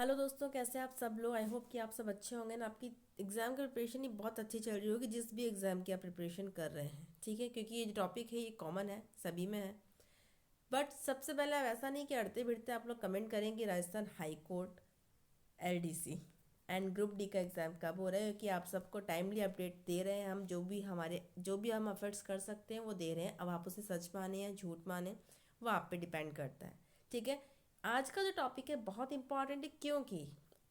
Hello दोस्तों, कैसे हैं आप सब लोग। आई होप कि आप सब अच्छे होंगे ना। आपकी एग्ज़ाम की प्रिपरेशन ही बहुत अच्छी चल रही होगी, जिस भी एग्ज़ाम की आप प्रिपरेशन कर रहे हैं। ठीक है, क्योंकि ये जो टॉपिक है ये कॉमन है, सभी में है। बट सबसे पहले आप ऐसा नहीं कि अड़ते भिड़ते आप लोग कमेंट करेंगे Rajasthan high court, LDC and group D का एग्ज़ाम कब हो रहा है। क्योंकि आप सबको टाइमली अपडेट दे रहे हैं हम, जो भी हम एफर्ट्स कर सकते हैं वो दे रहे हैं। अब आप उसे सच माने या झूठ माने, वो आप पे डिपेंड करता है। ठीक है, आज का जो टॉपिक है बहुत इंपॉर्टेंट है, क्योंकि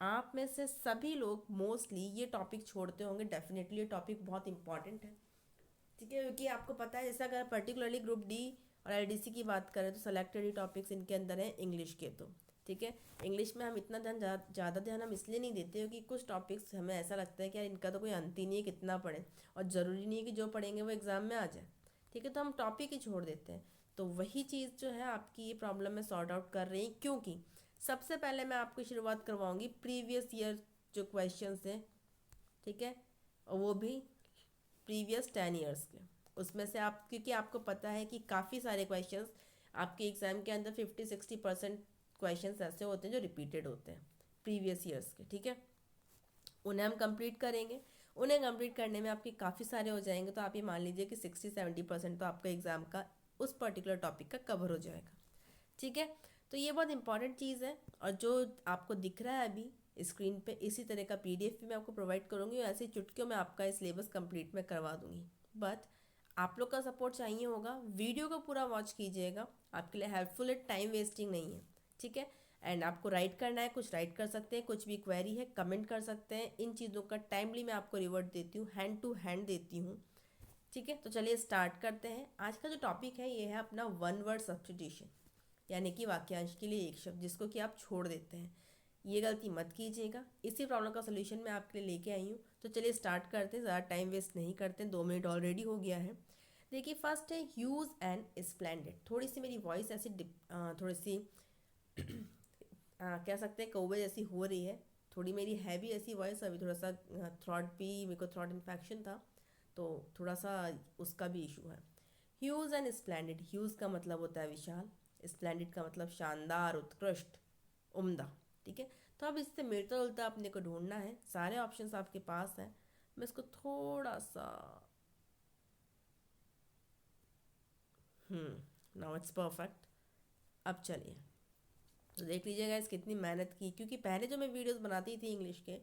आप में से सभी लोग मोस्टली ये टॉपिक छोड़ते होंगे। डेफिनेटली ये टॉपिक बहुत इंपॉर्टेंट है। ठीक है, क्योंकि आपको पता है, जैसे अगर पर्टिकुलरली ग्रुप डी और एलडीसी की बात करें तो सेलेक्टेड ही टॉपिक्स इनके अंदर हैं इंग्लिश के। तो ठीक है, इंग्लिश में हम इतना ज़्यादा ध्यान हम इसलिए नहीं देते क्योंकि कुछ टॉपिक्स हमें ऐसा लगता है कि यार इनका तो कोई अंत ही नहीं है, कितना पढ़ें। और ज़रूरी नहीं है कि जो पढ़ेंगे वो एग्ज़ाम में आ जाए। ठीक है, तो हम टॉपिक ही छोड़ देते हैं। तो वही चीज़ जो है आपकी ये प्रॉब्लम में सॉर्ट आउट कर रही है, क्योंकि सबसे पहले मैं आपको शुरुआत करवाऊंगी प्रीवियस ईयर जो क्वेश्चन हैं। ठीक है, और वो भी प्रीवियस 10 ईयर्स के। उसमें से आप, क्योंकि आपको पता है कि काफ़ी सारे क्वेश्चंस आपके एग्ज़ाम के अंदर 50-60% क्वेश्चंस ऐसे होते हैं जो रिपीटेड होते हैं प्रीवियस ईयर्स के। ठीक है, उन्हें हम कंप्लीट करेंगे। उन्हें कंप्लीट करने में आपके काफ़ी सारे हो जाएंगे, तो आप ये मान लीजिए कि 60-70% तो आपका एग्ज़ाम का उस पर्टिकुलर टॉपिक का कवर हो जाएगा। ठीक है, तो ये बहुत इंपॉर्टेंट चीज़ है। और जो आपको दिख रहा है अभी स्क्रीन पे, इसी तरह का पीडीएफ भी मैं आपको प्रोवाइड करूँगी और ऐसे ही चुटकियों में आपका सिलेबस कंप्लीट मैं करवा दूँगी। बट आप लोग का सपोर्ट चाहिए होगा, वीडियो को पूरा वॉच कीजिएगा, आपके लिए हेल्पफुल है, टाइम वेस्टिंग नहीं है। ठीक है, एंड आपको राइट करना है, कुछ राइट कर सकते हैं, कुछ भी क्वेरी है कमेंट कर सकते हैं। इन चीज़ों का टाइमली मैं आपको रिवर्ट देती हूँ, हैंड टू हैंड देती हूँ। ठीक है, तो चलिए स्टार्ट करते हैं। आज का जो टॉपिक है ये है अपना वन वर्ड सब्स्टिट्यूशन, यानी कि वाक्यांश के लिए एक शब्द जिसको कि आप छोड़ देते हैं। ये गलती मत कीजिएगा। इसी प्रॉब्लम का सोल्यूशन मैं आपके लिए लेके आई हूँ। तो चलिए स्टार्ट करते हैं, ज़्यादा टाइम वेस्ट नहीं करते हैं, 2 मिनट ऑलरेडी हो गया है। देखिए, फर्स्ट है ह्यूज एंड स्प्लेंडेड। थोड़ी सी मेरी वॉइस ऐसी थोड़ी सी कह सकते हैं कौवे जैसी हो रही है। थोड़ी मेरी है भी ऐसी वॉइस, अभी थोड़ा सा थ्रॉट भी, मेरे को थ्रॉट इन्फेक्शन था, तो थोड़ा सा उसका भी इशू है। ह्यूज एंड स्प्लेंडेड, ह्यूज का मतलब होता है विशाल, स्प्लेंडेड का मतलब शानदार, उत्कृष्ट, उम्दा। ठीक है, तो अब इससे मिलता जुलता अपने को ढूंढना है। सारे ऑप्शंस आपके पास हैं, मैं इसको थोड़ा सा नाउ इट्स परफेक्ट। अब चलिए, तो देख लीजिएगा इस कितनी मेहनत की, क्योंकि पहले जो मैं वीडियोस बनाती थी इंग्लिश के,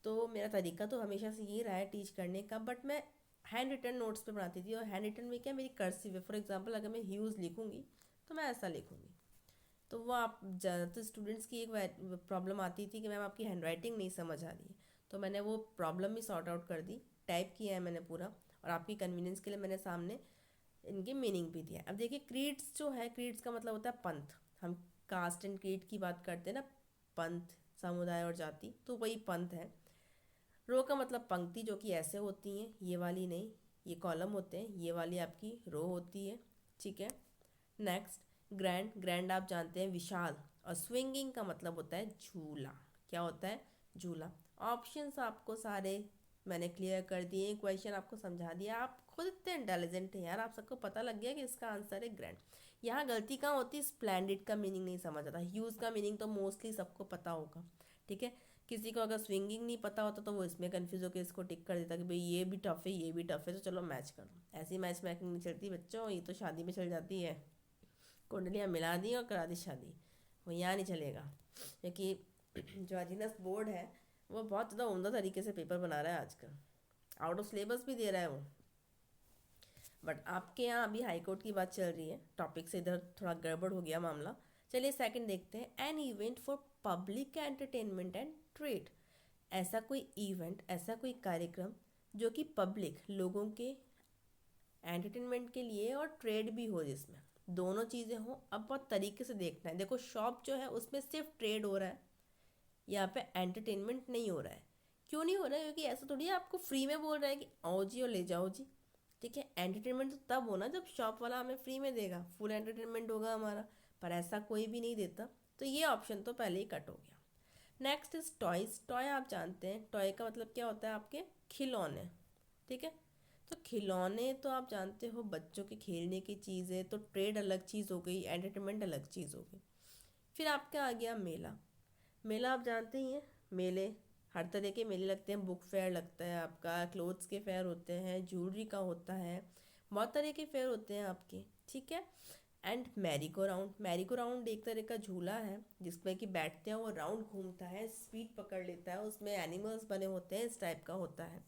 तो मेरा तरीका तो हमेशा से यही रहा है टीच करने का। बट मैं हैंड रिटन नोट्स पे बनाती थी, और हैंड रिटन में क्या, मेरी कर्सिव है। फॉर एग्जांपल अगर मैं ह्यूज़ लिखूंगी तो मैं ऐसा लिखूंगी। तो वो आप ज़्यादातर स्टूडेंट्स की एक प्रॉब्लम आती थी कि मैम आपकी हैंड राइटिंग नहीं समझ आ रही है। तो मैंने वो प्रॉब्लम भी सॉर्ट आउट कर दी, टाइप किया है मैंने पूरा, और आपकी कन्वीनियंस के लिए मैंने सामने इनकी मीनिंग भी दिया है। अब देखिए, क्रीड्स जो है, क्रीड्स का मतलब होता है पंथ। हम कास्ट एंड क्रीड की बात करते हैं ना, पंथ, समुदाय और जाति, तो वही पंथ है। रो का मतलब पंक्ति, जो कि ऐसे होती हैं, ये वाली नहीं, ये कॉलम होते हैं, ये वाली आपकी रो होती है। ठीक है, नेक्स्ट ग्रैंड, ग्रैंड आप जानते हैं विशाल, और स्विंगिंग का मतलब होता है झूला। क्या होता है? झूला। ऑप्शंस आपको सारे मैंने क्लियर कर दिए, क्वेश्चन आपको समझा दिया। आप खुद इतने इंटेलिजेंट हैं यार, आप सबको पता लग गया कि इसका आंसर है ग्रैंड। यहाँ गलती कहाँ होती है? स्प्लेंडेड का मीनिंग नहीं समझ आता। ह्यूज का मीनिंग तो मोस्टली सबको पता होगा। ठीक है, किसी को अगर स्विंगिंग नहीं पता होता तो वो इसमें कंफ्यूज होकर इसको टिक कर देता कि भाई ये भी टफ है, ये भी टफ है, तो चलो मैच कर लो। ऐसी मैच मैकिंग नहीं चलती बच्चों, ये तो शादी में चल जाती है। कुंडलियाँ मिला दी और करा दी शादी, वो यहाँ नहीं चलेगा। क्योंकि जो अजीनस बोर्ड है वो बहुत ज़्यादा उम्दा तरीके से पेपर बना रहा है आजकल, आउट ऑफ सिलेबस भी दे रहा है वो। बट आपके यहाँ अभी हाई कोर्ट की बात चल रही है, टॉपिक से इधर थोड़ा गड़बड़ हो गया मामला। चलिए सेकंड देखते हैं। An event for public entertainment and trade. ऐसा कोई इवेंट, ऐसा कोई कार्यक्रम जो कि पब्लिक लोगों के एंटरटेनमेंट के लिए और ट्रेड भी हो, जिसमें दोनों चीज़ें हो। अब बहुत तरीके से देखना है। देखो, शॉप जो है उसमें सिर्फ ट्रेड हो रहा है, यहाँ पे एंटरटेनमेंट नहीं हो रहा है। क्यों नहीं हो रहा है? क्योंकि ऐसा थोड़ी है आपको फ्री में बोल रहा है कि आओ जी और ले जाओ जी। ठीक है, एंटरटेनमेंट तो तब होना जब शॉप वाला हमें फ्री में देगा, फुल एंटरटेनमेंट होगा हमारा। पर ऐसा कोई भी नहीं देता, तो ये ऑप्शन तो पहले ही कट हो गया। Next is toys. टॉय आप जानते हैं, टॉय का मतलब क्या होता है? आपके खिलौने। ठीक है, तो खिलौने तो आप जानते हो बच्चों के खेलने की चीज़ है, तो ट्रेड अलग चीज़ हो गई, एंटरटेनमेंट अलग चीज़ हो गई। फिर आपका आ गया मेला। मेला आप जानते ही हैं, मेले हर तरह के मेले लगते हैं, बुक फेयर लगता है आपका, क्लोथ्स के फेयर होते हैं, ज्वेलरी का होता है, बहुत तरह के फेयर होते हैं आपके, ठीक है। एंड मैरी को राउंड एक तरह का झूला है जिसमें कि बैठते हैं, वो राउंड घूमता है, स्पीड पकड़ लेता है, उसमें एनिमल्स बने होते हैं, इस टाइप का होता है।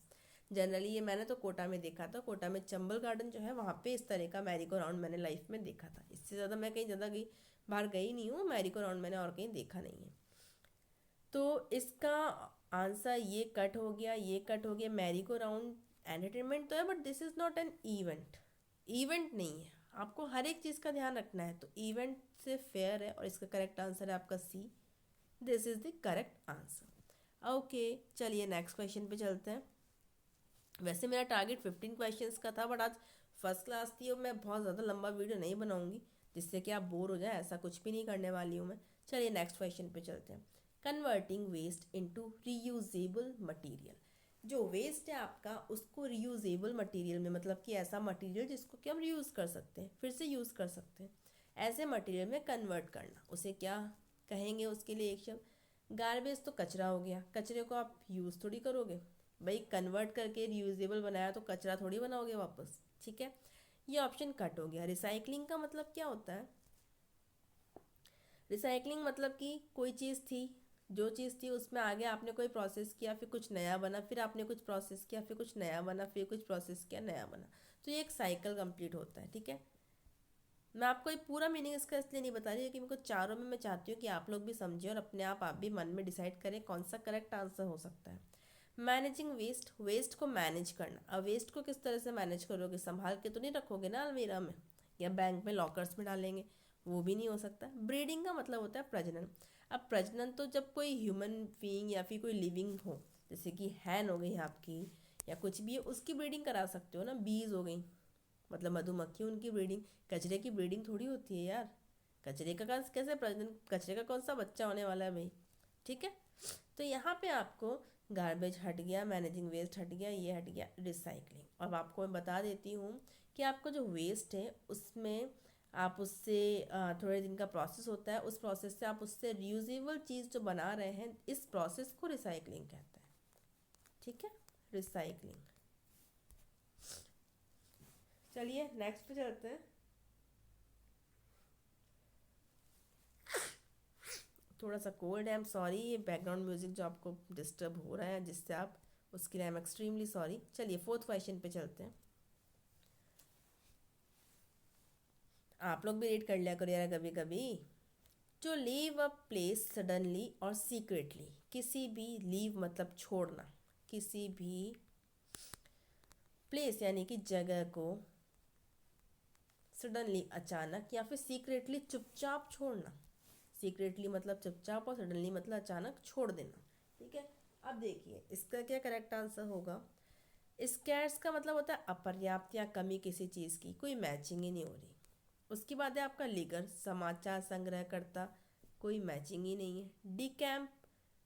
जनरली ये मैंने तो कोटा में देखा था, कोटा में चंबल गार्डन जो है वहाँ पे इस तरह का मैरी को राउंड मैंने लाइफ में देखा था। इससे ज़्यादा मैं कहीं ज़्यादा गई बाहर गई नहीं हूँ, मैरी को राउंड मैंने और कहीं देखा नहीं है। तो इसका आंसर ये कट हो गया, ये कट हो गया। मैरी को राउंड एंटरटेनमेंट तो है but this is not an event, event नहीं है। आपको हर एक चीज़ का ध्यान रखना है, तो इवेंट से फेयर है और इसका करेक्ट आंसर है आपका C. This is the correct answer. Okay, चलिए नेक्स्ट क्वेश्चन पे चलते हैं। वैसे मेरा टारगेट 15 क्वेश्चंस का था बट आज फर्स्ट क्लास थी और मैं बहुत ज़्यादा लंबा वीडियो नहीं बनाऊंगी जिससे कि आप बोर हो जाए, ऐसा कुछ भी नहीं करने वाली हूँ मैं। चलिए नेक्स्ट क्वेश्चन पे चलते हैं। Converting waste into reusable material. जो वेस्ट है आपका उसको रीयूजेबल मटेरियल में, मतलब कि ऐसा मटेरियल जिसको कि हम रीयूज़ कर सकते हैं, फिर से यूज़ कर सकते हैं, ऐसे मटेरियल में कन्वर्ट करना, उसे क्या कहेंगे? उसके लिए एक शब्द, गार्बेज तो कचरा हो गया, कचरे को आप यूज़ थोड़ी करोगे भाई, कन्वर्ट करके रियूजेबल बनाया तो कचरा थोड़ी बनाओगे वापस, ठीक है। ये ऑप्शन कट हो गया। रिसाइकलिंग का मतलब क्या होता है? रिसाइकलिंग मतलब कि कोई चीज़ थी, जो चीज़ थी उसमें आगे आपने कोई प्रोसेस किया, फिर कुछ नया बना, फिर आपने कुछ प्रोसेस किया, फिर कुछ नया बना, फिर कुछ प्रोसेस किया, नया बना, तो ये एक साइकिल कंप्लीट होता है, ठीक है। मैं आपको ये पूरा मीनिंग इसका इसलिए नहीं बता रही है कि मेरे को चारों में मैं चाहती हूँ कि आप लोग भी समझें और अपने आप भी मन में डिसाइड करें कौन सा करेक्ट आंसर हो सकता है। मैनेजिंग वेस्ट, वेस्ट को मैनेज करना। अब वेस्ट को किस तरह से मैनेज करोगे? संभाल के तो नहीं रखोगे ना अलमीरा में या बैंक में लॉकर्स में डालेंगे, वो भी नहीं हो सकता। ब्रीडिंग का मतलब होता है प्रजनन। अब प्रजनन तो जब कोई ह्यूमन बीइंग या फिर कोई लिविंग हो, जैसे कि हैन हो गई आपकी या कुछ भी है, उसकी ब्रीडिंग करा सकते हो ना। बीज हो गई मतलब मधुमक्खी, उनकी ब्रीडिंग। कचरे की ब्रीडिंग थोड़ी होती है यार, कचरे का कैसे प्रजनन, कचरे का कौन सा बच्चा होने वाला है भाई, ठीक है। तो यहाँ पे आपको गार्बेज हट गया, मैनेजिंग वेस्ट हट गया, ये हट गया, रिसाइकलिंग। अब आपको मैं बता देती हूँ कि आपको जो वेस्ट है उसमें आप उससे थोड़े दिन का प्रोसेस होता है, उस प्रोसेस से आप उससे रियूजेबल चीज़ जो बना रहे हैं, इस प्रोसेस को रिसाइकलिंग कहते हैं, ठीक है, रिसाइकलिंग। चलिए नेक्स्ट पे चलते हैं। थोड़ा सा कोल्ड है, आई एम सॉरी, ये बैकग्राउंड म्यूजिक जो आपको डिस्टर्ब हो रहा है जिससे आप, उसके लिए आई एम एक्सट्रीमली सॉरी। चलिए फोर्थ क्वेश्चन पे चलते हैं। आप लोग भी रीड कर लिया करो यार कभी कभी। जो लीव अ प्लेस सडनली और सीक्रेटली, किसी भी, लीव मतलब छोड़ना, किसी भी प्लेस यानी कि जगह को सडनली अचानक या फिर सीक्रेटली चुपचाप छोड़ना। सीक्रेटली मतलब चुपचाप और सडनली मतलब अचानक छोड़ देना, ठीक है। अब देखिए इसका क्या करेक्ट आंसर होगा। स्कैर्स का मतलब होता है अपर्याप्त या कमी किसी चीज़ की, कोई मैचिंग ही नहीं हो रही। उसके बाद है आपका लिगर, समाचार संग्रह करता, कोई मैचिंग ही नहीं है। डी कैंप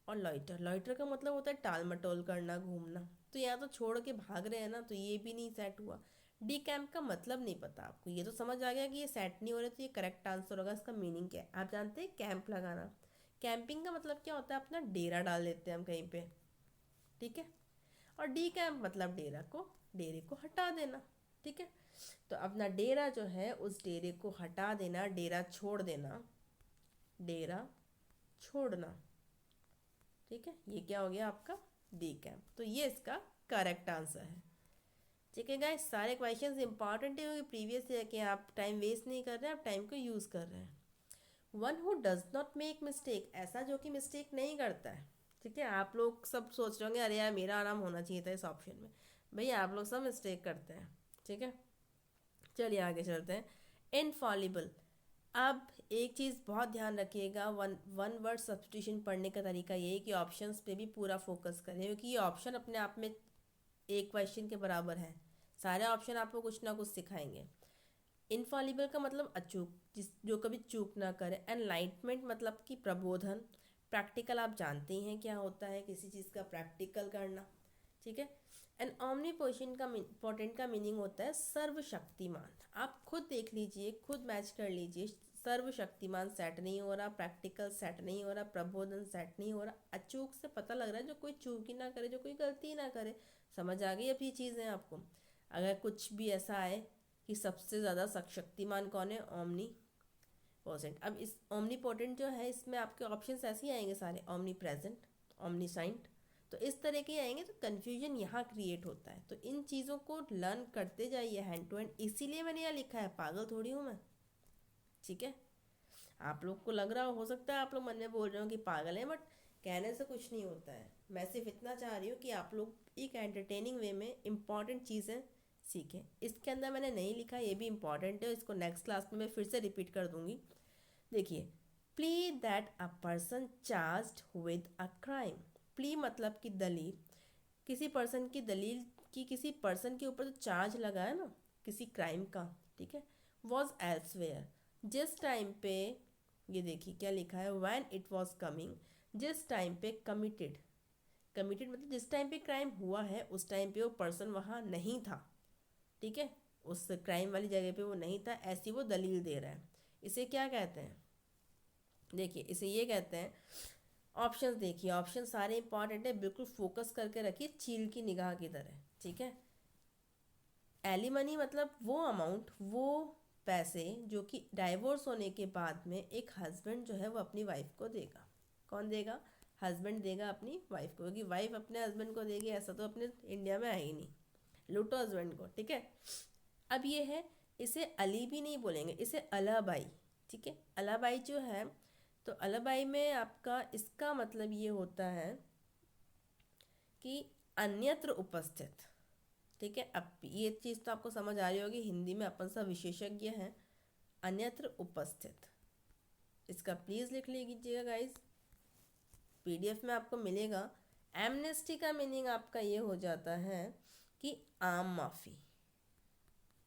और लॉइटर, लॉइटर का मतलब होता है टाल मटोल करना, घूमना, तो यहाँ तो छोड़ के भाग रहे हैं ना, तो ये भी नहीं सेट हुआ। डी कैंप का मतलब नहीं पता आपको, ये तो समझ आ गया कि ये सेट नहीं हो रहे, तो ये करेक्ट आंसर होगा। इसका मीनिंग क्या है आप जानते हैं? कैंप लगाना। कैंपिंग का मतलब क्या होता है? अपना डेरा डाल देते हैं हम कहीं पे, ठीक है। और डी कैंप मतलब डेरे को हटा देना, ठीक है। तो अपना डेरा जो है उस डेरे को हटा देना, डेरा छोड़ देना, डेरा छोड़ना, ठीक है। ये क्या हो गया आपका? D camp. तो ये इसका करेक्ट आंसर है, ठीक है गाइस। सारे क्वेश्चंस इंपॉर्टेंट है, प्रीवियस ईयर के, आप टाइम वेस्ट नहीं कर रहे हैं, आप टाइम को यूज़ कर रहे हैं। One who does not make mistake, ऐसा जो कि मिस्टेक नहीं करता है, ठीक है। आप लोग सब सोच रहे होंगे अरे यार मेरा नाम होना चाहिए था इस ऑप्शन में, भैया आप लोग सब मिस्टेक करते हैं, ठीक है। चलिए आगे चलते हैं। इनफॉलिबल। अब एक चीज़ बहुत ध्यान रखिएगा, वन वन वर्ड सब्सटीट्यूशन पढ़ने का तरीका ये है कि ऑप्शंस पे भी पूरा फोकस करें, क्योंकि ये ऑप्शन अपने आप में एक क्वेश्चन के बराबर है, सारे ऑप्शन आपको कुछ ना कुछ सिखाएंगे। इनफॉलिबल का मतलब अचूक, जिस जो कभी चूक ना करे। एनलाइटमेंट मतलब कि प्रबोधन। प्रैक्टिकल आप जानते ही हैं क्या होता है, किसी चीज़ का प्रैक्टिकल करना, ठीक है। एंड ऑमनीपोटेंट का मीनिंग होता है सर्वशक्तिमान। आप खुद देख लीजिए, खुद मैच कर लीजिए, सर्वशक्तिमान सेट नहीं हो रहा, प्रैक्टिकल सेट नहीं हो रहा, प्रबोधन सेट नहीं हो रहा। अचूक से पता लग रहा है जो कोई चूक ही ना करे, जो कोई गलती ही ना करे। समझ आ गई अब ये चीज़ें आपको? अगर कुछ भी ऐसा आए कि सबसे ज़्यादा शक्तिमान कौन है, ओमनी पोटेंट। अब इस ओमनी पोटेंट जो है इसमें आपके ऑप्शंस ऐसे ही आएंगे सारे, ओमनी प्रेजेंट, ओमनी साइंट, तो इस तरह के आएंगे। तो कन्फ्यूजन यहाँ क्रिएट होता है। तो इन चीज़ों को लर्न करते जाइए हैंड टू हैंड, इसीलिए मैंने यहाँ लिखा है, पागल थोड़ी हूँ मैं, ठीक है। आप लोग को लग रहा हो सकता है आप लोग मन में बोल रहे हो कि पागल है, बट कहने से कुछ नहीं होता है। मैं सिर्फ इतना चाह रही हूँ कि आप लोग एक एंटरटेनिंग वे में इंपॉर्टेंट चीज़ें सीखें। इसके अंदर मैंने नहीं लिखा, ये भी इंपॉर्टेंट है, इसको नेक्स्ट क्लास में मैं फिर से रिपीट कर दूंगी। देखिए, plea that a person charged with a crime. Plea मतलब कि दलील, किसी पर्सन की दलील की, किसी पर्सन के ऊपर जो चार्ज लगा है ना किसी क्राइम का, ठीक है, वॉज एल्सवेयर, जिस टाइम पे, ये देखिए क्या लिखा है, व्हेन इट वॉज कमिंग, जिस टाइम पे कमिटेड, कमिटेड मतलब जिस टाइम पे क्राइम हुआ है उस टाइम पे वो पर्सन वहाँ नहीं था, ठीक है, उस क्राइम वाली जगह पे वो नहीं था, ऐसी वो दलील दे रहा है। इसे क्या कहते हैं, देखिए इसे ये कहते हैं, ऑप्शन देखिए, ऑप्शन सारे इंपॉर्टेंट है, बिल्कुल फोकस करके रखिए चील की निगाह की तरह, ठीक है। एलिमनी मतलब वो अमाउंट, वो पैसे जो कि डाइवोर्स होने के बाद में एक हस्बैंड जो है वो अपनी वाइफ को देगा। कौन देगा? हस्बैंड देगा अपनी वाइफ को, क्योंकि वाइफ अपने हस्बैंड को देगी ऐसा तो अपने इंडिया में है ही नहीं। लूटो हस्बैंड को, ठीक है। अब ये है, इसे अली भी नहीं बोलेंगे, इसे अलाबाई, ठीक है। अलाबाई जो है, तो अलाबाई में आपका इसका मतलब ये होता है कि अन्यत्र उपस्थित, ठीक है। अब ये चीज़ तो आपको समझ आ रही होगी, हिंदी में अपन सब विशेषज्ञ हैं। अन्यत्र उपस्थित, इसका प्लीज़ लिख लीजिएगा गाइस, पीडीएफ में आपको मिलेगा। एमनेस्टी का मीनिंग आपका ये हो जाता है कि आम माफ़ी,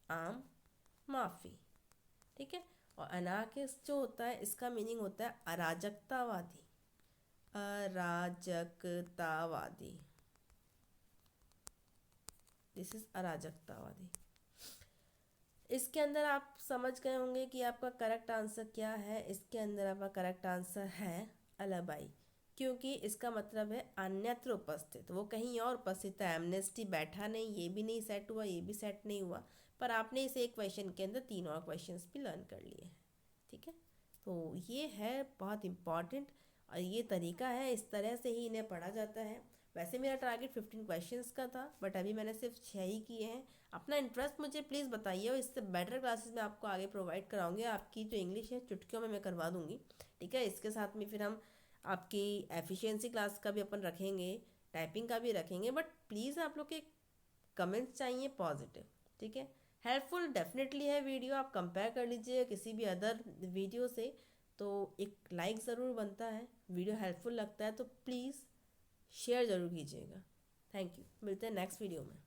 आम माफ़ी, ठीक है। और अनार्किस्ट जो होता है इसका मीनिंग होता है अराजकतावादी, अराजकतावादी, दिस इज अराजकतावादी। इसके अंदर आप समझ गए होंगे कि आपका करेक्ट आंसर क्या है। इसके अंदर आपका करेक्ट आंसर है अलाबाई, क्योंकि इसका मतलब है अन्यत्र उपस्थित, वो कहीं और उपस्थित है। एमनेस्टी बैठा नहीं, ये भी नहीं सेट हुआ, ये भी सेट नहीं हुआ, पर आपने इस एक क्वेश्चन के अंदर 3 और क्वेश्चंस भी लर्न कर लिए हैं, ठीक है। तो ये है बहुत इम्पॉर्टेंट, और ये तरीका है, इस तरह से ही इन्हें पढ़ा जाता है। वैसे मेरा टारगेट 15 क्वेश्चंस का था, बट अभी मैंने सिर्फ 6 ही किए हैं। अपना इंटरेस्ट मुझे प्लीज़ बताइए, और इससे बेटर क्लासेस मैं आपको आगे प्रोवाइड कराऊंगी। आपकी जो इंग्लिश है चुटकियों में मैं करवा दूंगी, ठीक है। इसके साथ में फिर हम आपकी एफिशिएंसी क्लास का भी अपन रखेंगे, टाइपिंग का भी रखेंगे, बट प्लीज़ आप लोग के कमेंट्स चाहिए पॉजिटिव, ठीक है। हेल्पफुल डेफिनेटली है वीडियो, आप कंपेयर कर लीजिए किसी भी अदर वीडियो से, तो एक लाइक ज़रूर बनता है। वीडियो हेल्पफुल लगता है तो प्लीज़ शेयर ज़रूर कीजिएगा। थैंक यू, मिलते हैं नेक्स्ट वीडियो में।